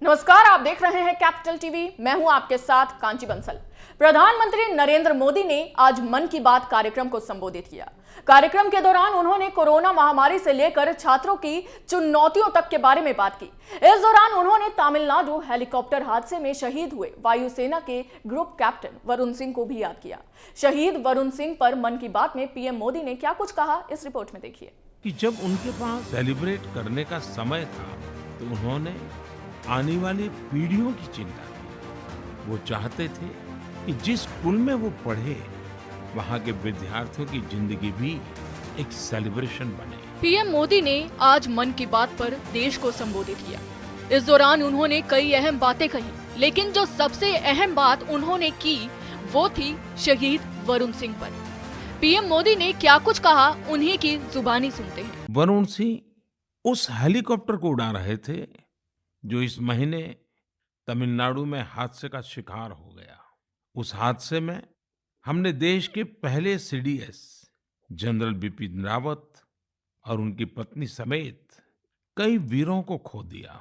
नमस्कार, आप देख रहे हैं कैपिटल टीवी। मैं हूं आपके साथ कांची बंसल। प्रधानमंत्री नरेंद्र मोदी ने आज मन की बात कार्यक्रम को संबोधित किया। कार्यक्रम के दौरान उन्होंने कोरोना महामारी से लेकर छात्रों की चुनौतियों तक के बारे में बात की। इस दौरान उन्होंने तमिलनाडु हेलीकॉप्टर हादसे में शहीद हुए वायुसेना के ग्रुप कैप्टन वरुण सिंह को भी याद किया। शहीद वरुण सिंह पर मन की बात में पीएम मोदी ने क्या कुछ कहा, इस रिपोर्ट में देखिए। कि जब उनके पास सेलिब्रेट करने का समय था तो उन्होंने आने वाली पीढ़ियों की चिंता की। वो चाहते थे कि जिस स्कूल में वो पढ़े वहाँ के विद्यार्थियों की जिंदगी भी एक सेलिब्रेशन बने। पीएम मोदी ने आज मन की बात पर देश को संबोधित किया। इस दौरान उन्होंने कई अहम बातें कही, लेकिन जो सबसे अहम बात उन्होंने की वो थी शहीद वरुण सिंह पर। पीएम मोदी ने क्या कुछ कहा, उन्हीं की जुबानी सुनते हैं। वरुण सिंह उस हेलीकॉप्टर को उड़ा रहे थे जो इस महीने तमिलनाडु में हादसे का शिकार हो गया। उस हादसे में हमने देश के पहले सीडीएस जनरल बिपिन रावत और उनकी पत्नी समेत कई वीरों को खो दिया।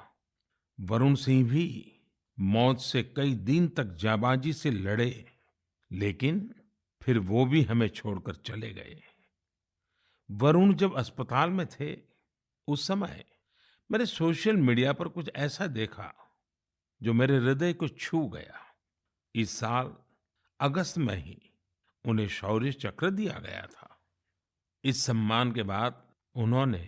वरुण सिंह भी मौत से कई दिन तक जाबाजी से लड़े, लेकिन फिर वो भी हमें छोड़कर चले गए। वरुण जब अस्पताल में थे उस समय मैंने सोशल मीडिया पर कुछ ऐसा देखा जो मेरे हृदय को छू गया। इस साल अगस्त में ही उन्हें शौर्य चक्र दिया गया था। इस सम्मान के बाद उन्होंने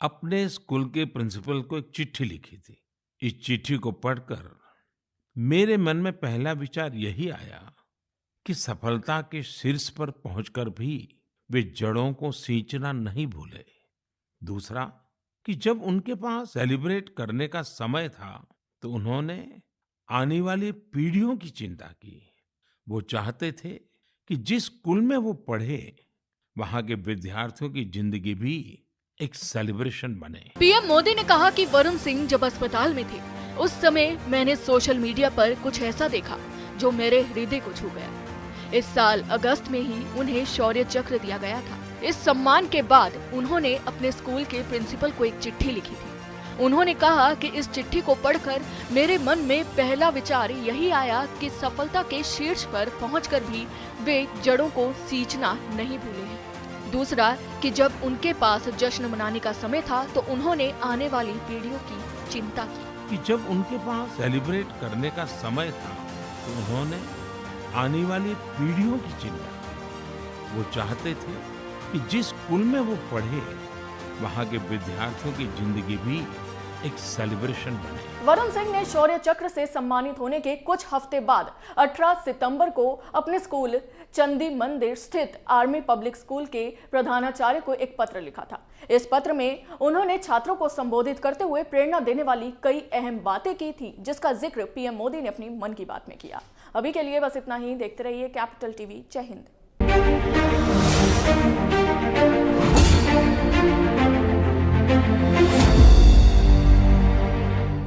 अपने स्कूल के प्रिंसिपल को एक चिट्ठी लिखी थी। इस चिट्ठी को पढ़कर मेरे मन में पहला विचार यही आया कि सफलता के शीर्ष पर पहुंचकर भी वे जड़ों को सींचना नहीं भूले। दूसरा कि जब उनके पास सेलिब्रेट करने का समय था तो उन्होंने आने वाली पीढ़ियों की चिंता की। वो चाहते थे कि जिस स्कूल में वो पढ़े वहाँ के विद्यार्थियों की जिंदगी भी एक सेलिब्रेशन बने। पीएम मोदी ने कहा कि वरुण सिंह जब अस्पताल में थे उस समय मैंने सोशल मीडिया पर कुछ ऐसा देखा जो मेरे हृदय को छू गया। इस साल अगस्त में ही उन्हें शौर्य चक्र दिया गया था। इस सम्मान के बाद उन्होंने अपने स्कूल के प्रिंसिपल को एक चिट्ठी लिखी थी। उन्होंने कहा कि इस चिट्ठी को पढ़कर मेरे मन में पहला विचार यही आया कि सफलता के शीर्ष पर पहुंचकर भी वे जड़ों को सींचना नहीं भूले हैं। दूसरा कि जब उनके पास जश्न मनाने का समय था तो उन्होंने आने वाली पीढ़ियों की चिंता की। कि जब उनके पास सेलिब्रेट करने का समय था तो उन्होंने आने वाली पीढ़ियों की चिंता की। वो चाहते थे कि जिस स्कूल में वो पढ़े वहाँ के विद्यार्थियों की जिंदगी भी एक सेलिब्रेशन बने। वरुण सिंह ने शौर्य चक्र से सम्मानित होने के कुछ हफ्ते बाद 18 सितंबर को अपने स्कूल चंदी मंदिर स्थित आर्मी पब्लिक स्कूल के प्रधानाचार्य को एक पत्र लिखा था। इस पत्र में उन्होंने छात्रों को संबोधित करते हुए प्रेरणा देने वाली कई अहम बातें की थी, जिसका जिक्र पीएम मोदी ने अपनी मन की बात में किया। अभी के लिए बस इतना ही। देखते रहिए कैपिटल टीवी। जय हिंद।